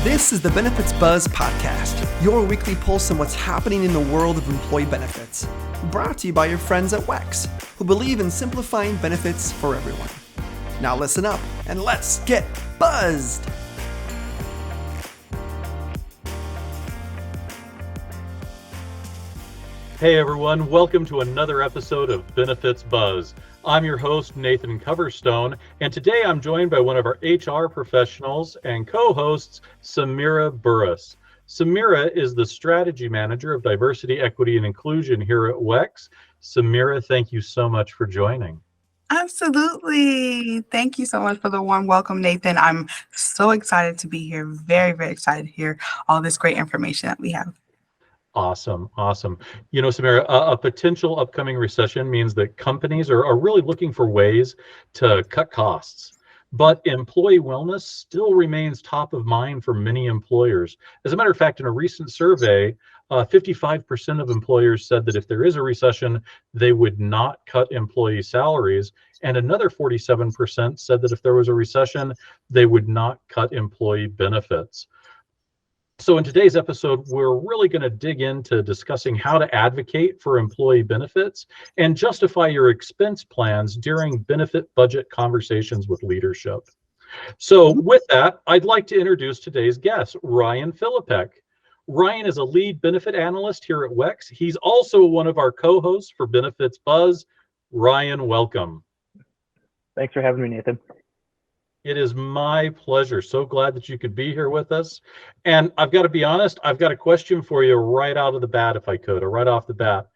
This is the Benefits Buzz Podcast, your weekly pulse on what's happening in the world of employee benefits. Brought to you by your friends at WEX, who believe in simplifying benefits for everyone. Now listen up and let's get buzzed! Hey everyone, welcome to another episode of Benefits Buzz. I'm your host, Nathan Coverstone, and today I'm joined by one of our HR professionals and co-hosts, Samira Burris. Samira is the Strategy Manager of Diversity, Equity, and Inclusion here at WEX. Samira, thank you so much for joining. Absolutely. Thank you so much for the warm welcome, Nathan. I'm so excited to be here. Very, very excited to hear all this great information that we have. Awesome. You know, Samira, a potential upcoming recession means that companies are really looking for ways to cut costs. But employee wellness still remains top of mind for many employers. As a matter of fact, in a recent survey, 55% of employers said that if there is a recession, they would not cut employee salaries. And another 47% said that if there was a recession, they would not cut employee benefits. So in today's episode, we're really going to dig into discussing how to advocate for employee benefits and justify your expense plans during benefit budget conversations with leadership. So with that, I'd like to introduce today's guest, Ryan Filipek. Ryan is a lead benefit analyst here at WEX. He's also one of our co-hosts for Benefits Buzz. Ryan, welcome. Thanks for having me, Nathan. It is my pleasure. So glad that you could be here with us. And I've got to be honest, I've got a question for you right out of the bat, if I could, or right off the bat.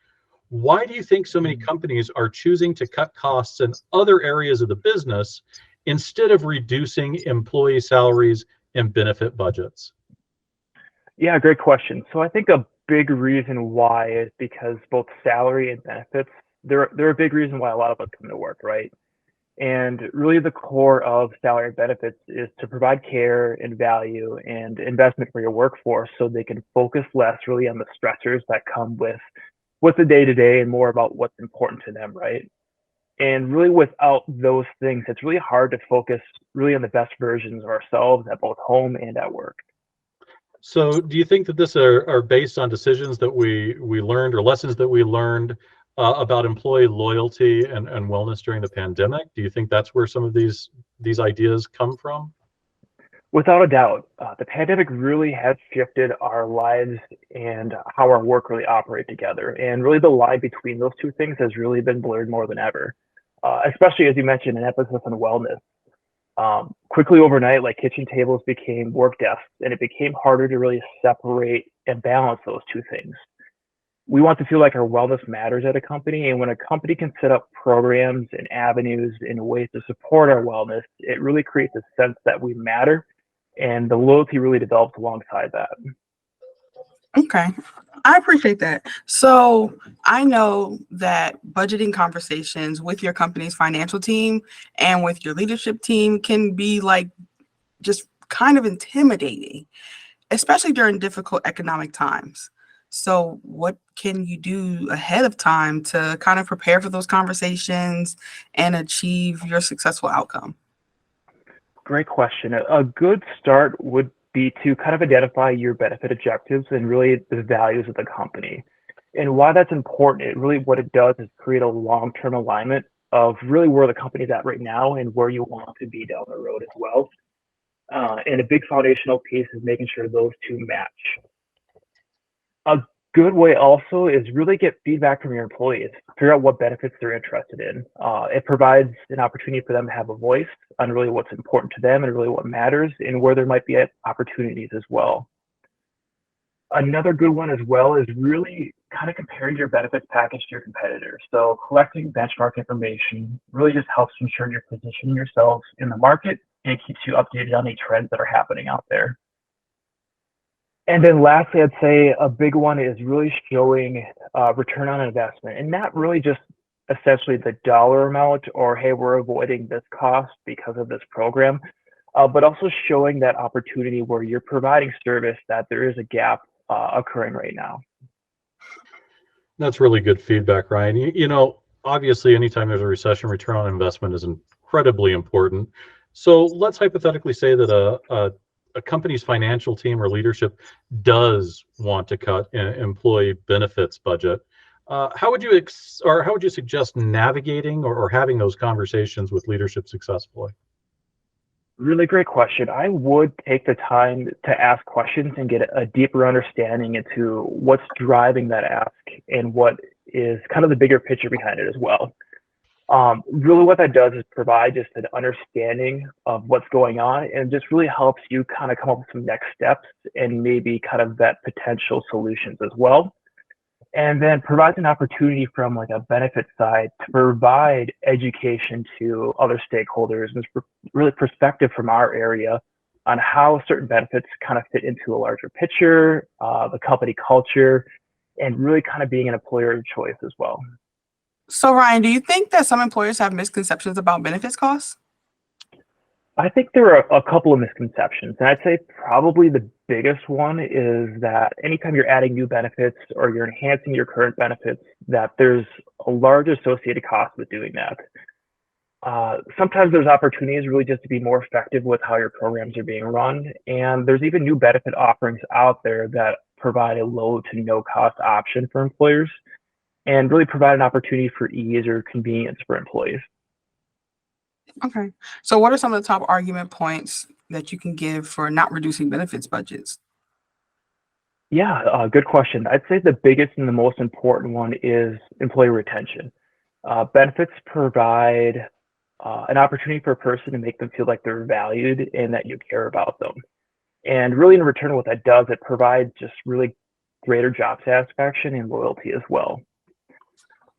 Why do you think so many companies are choosing to cut costs in other areas of the business instead of reducing employee salaries and benefit budgets? Yeah, great question. So I think a big reason why is because both salary and benefits, they're a big reason why a lot of us come to work, right? And really the core of salary and benefits is to provide care and value and investment for your workforce so they can focus less really on the stressors that come with the day-to-day and more about what's important to them, right? And really without those things, it's really hard to focus really on the best versions of ourselves at both home and at work. So do you think that this are based on decisions that we learned or lessons that we learned about employee loyalty and wellness during the pandemic? Do you think that's where some of these ideas come from? Without a doubt, the pandemic really has shifted our lives and how our work really operate together. And really the line between those two things has really been blurred more than ever, especially as you mentioned, an emphasis on wellness. Quickly overnight, like kitchen tables became work desks, and it became harder to really separate and balance those two things. We want to feel like our wellness matters at a company, and when a company can set up programs and avenues and ways to support our wellness, it really creates a sense that we matter, and the loyalty really develops alongside that. Okay, I appreciate that. So I know that budgeting conversations with your company's financial team and with your leadership team can be like just kind of intimidating, especially during difficult economic times. So what can you do ahead of time to kind of prepare for those conversations and achieve your successful outcome? Great question. A good start would be to kind of identify your benefit objectives and really the values of the company. And why that's important, what it does is create a long-term alignment of really where the company's at right now and where you want to be down the road as well. And a big foundational piece is making sure those two match. A good way also is really get feedback from your employees, figure out what benefits they're interested in. It provides an opportunity for them to have a voice on really what's important to them and really what matters and where there might be opportunities as well. Another good one as well is really kind of comparing your benefits package to your competitors. So collecting benchmark information really just helps ensure you're positioning yourself in the market and it keeps you updated on any trends that are happening out there. And then lastly, I'd say a big one is really showing return on investment, and not really just essentially the dollar amount or, hey, we're avoiding this cost because of this program, but also showing that opportunity where you're providing service that there is a gap occurring right now. That's really good feedback, Ryan. You know, obviously, anytime there's a recession, return on investment is incredibly important. So let's hypothetically say that a company's financial team or leadership does want to cut an employee benefits budget, how would you how would you suggest navigating or having those conversations with leadership successfully? Really great question. I would take the time to ask questions and get a deeper understanding into what's driving that ask and what is kind of the bigger picture behind it as well. Really what that does is provide just an understanding of what's going on, and just really helps you kind of come up with some next steps and maybe kind of vet potential solutions as well. And then provides an opportunity from like a benefit side to provide education to other stakeholders and really perspective from our area on how certain benefits kind of fit into a larger picture, the company culture, and really kind of being an employer of choice as well. So, Ryan, do you think that some employers have misconceptions about benefits costs? I think there are a couple of misconceptions, and I'd say probably the biggest one is that anytime you're adding new benefits or you're enhancing your current benefits, that there's a large associated cost with doing that. Sometimes there's opportunities really just to be more effective with how your programs are being run, and there's even new benefit offerings out there that provide a low to no cost option for employers and really provide an opportunity for ease or convenience for employees. Okay. So what are some of the top argument points that you can give for not reducing benefits budgets? Yeah, good question. I'd say the biggest and the most important one is employee retention. Benefits provide an opportunity for a person to make them feel like they're valued and that you care about them. And really in return, what that does, it provides just really greater job satisfaction and loyalty as well.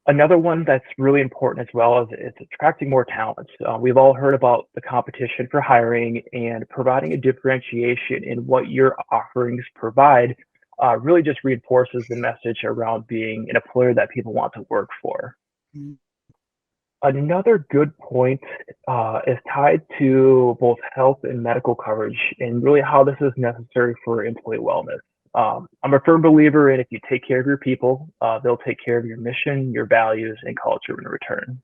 Another one that's really important as well is it's attracting more talent. We've all heard about the competition for hiring, and providing a differentiation in what your offerings provide really just reinforces the message around being an employer that people want to work for. Mhm. Another good point is tied to both health and medical coverage, and really how this is necessary for employee wellness. I'm a firm believer in if you take care of your people, they'll take care of your mission, your values, and culture in return.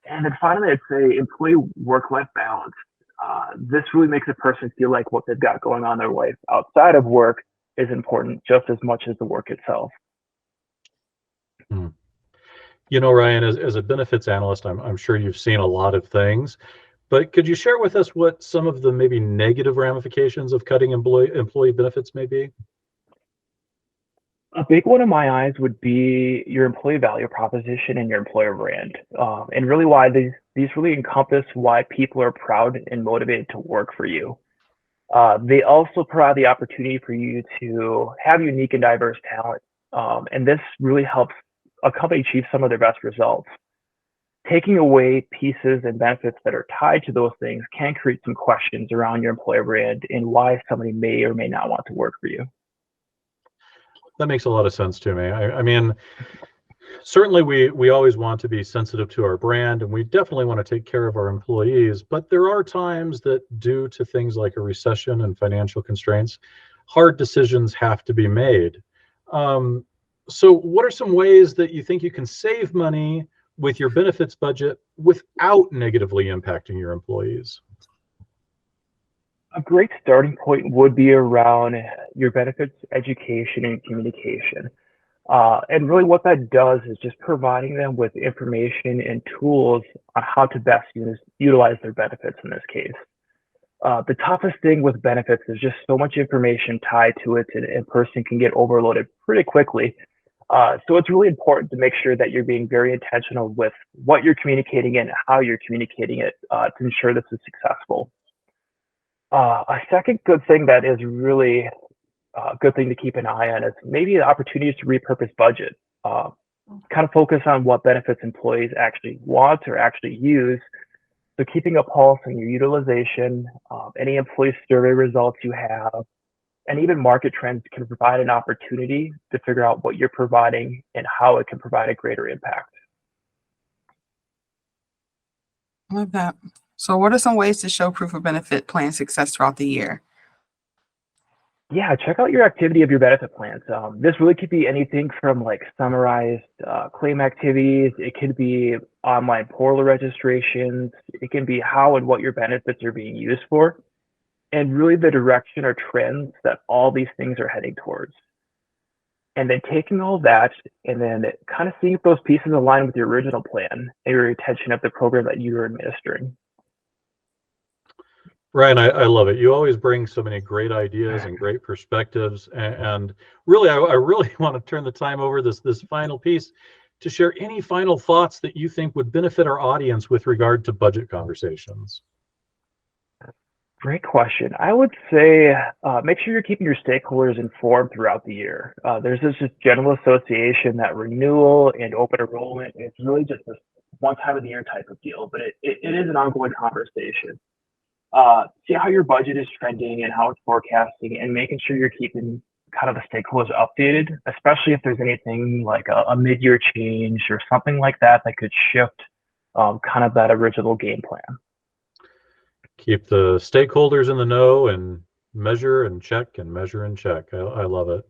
And then finally, I'd say employee work-life balance. This really makes a person feel like what they've got going on in their life outside of work is important just as much as the work itself. Hmm. You know, Ryan, as a benefits analyst, I'm sure you've seen a lot of things, but could you share with us what some of the maybe negative ramifications of cutting employee benefits may be? A big one in my eyes would be your employee value proposition and your employer brand, and really why these really encompass why people are proud and motivated to work for you. They also provide the opportunity for you to have unique and diverse talent, and this really helps a company achieve some of their best results. Taking away pieces and benefits that are tied to those things can create some questions around your employer brand and why somebody may or may not want to work for you. That makes a lot of sense to me. I mean, certainly we always want to be sensitive to our brand, and we definitely want to take care of our employees, but there are times that due to things like a recession and financial constraints, hard decisions have to be made. So what are some ways that you think you can save money with your benefits budget without negatively impacting your employees? A great starting point would be around your benefits, education, and communication. And really what that does is just providing them with information and tools on how to best utilize their benefits in this case. The toughest thing with benefits is just so much information tied to it, and a person can get overloaded pretty quickly. So it's really important to make sure that you're being very intentional with what you're communicating and how you're communicating it to ensure this is successful. A second good thing that is really a good thing to keep an eye on is maybe the opportunities to repurpose budget. Kind of focus on what benefits employees actually want or actually use. So keeping a pulse on your utilization, any employee survey results you have, and even market trends can provide an opportunity to figure out what you're providing and how it can provide a greater impact. I love that. So what are some ways to show proof of benefit plan success throughout the year? Yeah, check out your activity of your benefit plans. This really could be anything from like summarized claim activities. It could be online portal registrations. It can be how and what your benefits are being used for. and really the direction or trends that all these things are heading towards. And then taking all that and then kind of seeing if those pieces align with your original plan and your retention of the program that you're administering. Ryan, I love it. You always bring so many great ideas and great perspectives. And really, I really want to turn the time over this final piece to share any final thoughts that you think would benefit our audience with regard to budget conversations. Great question. I would say make sure you're keeping your stakeholders informed throughout the year. There's this just general association that renewal and open enrollment, it's really just this one time of the year type of deal, but it is an ongoing conversation. See how your budget is trending and how it's forecasting, and making sure you're keeping kind of the stakeholders updated, especially if there's anything like a mid-year change or something like that that could shift kind of that original game plan. Keep the stakeholders in the know and measure and check and measure and check. I love it.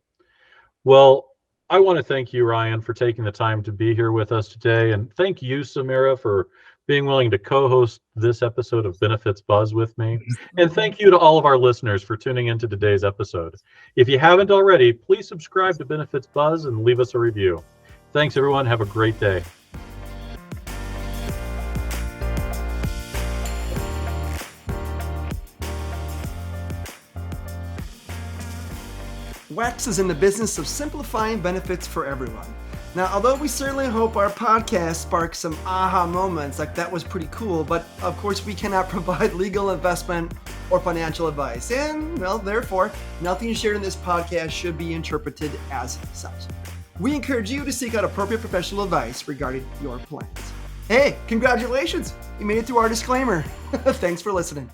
Well, I want to thank you, Ryan, for taking the time to be here with us today. And thank you, Samira, for being willing to co-host this episode of Benefits Buzz with me. And thank you to all of our listeners for tuning into today's episode. If you haven't already, please subscribe to Benefits Buzz and leave us a review. Thanks, everyone. Have a great day. WEX is in the business of simplifying benefits for everyone. Now, although we certainly hope our podcast sparks some aha moments, like that was pretty cool, but of course we cannot provide legal, investment, or financial advice. And, well, therefore, nothing shared in this podcast should be interpreted as such. We encourage you to seek out appropriate professional advice regarding your plans. Hey, congratulations! You made it through our disclaimer. Thanks for listening.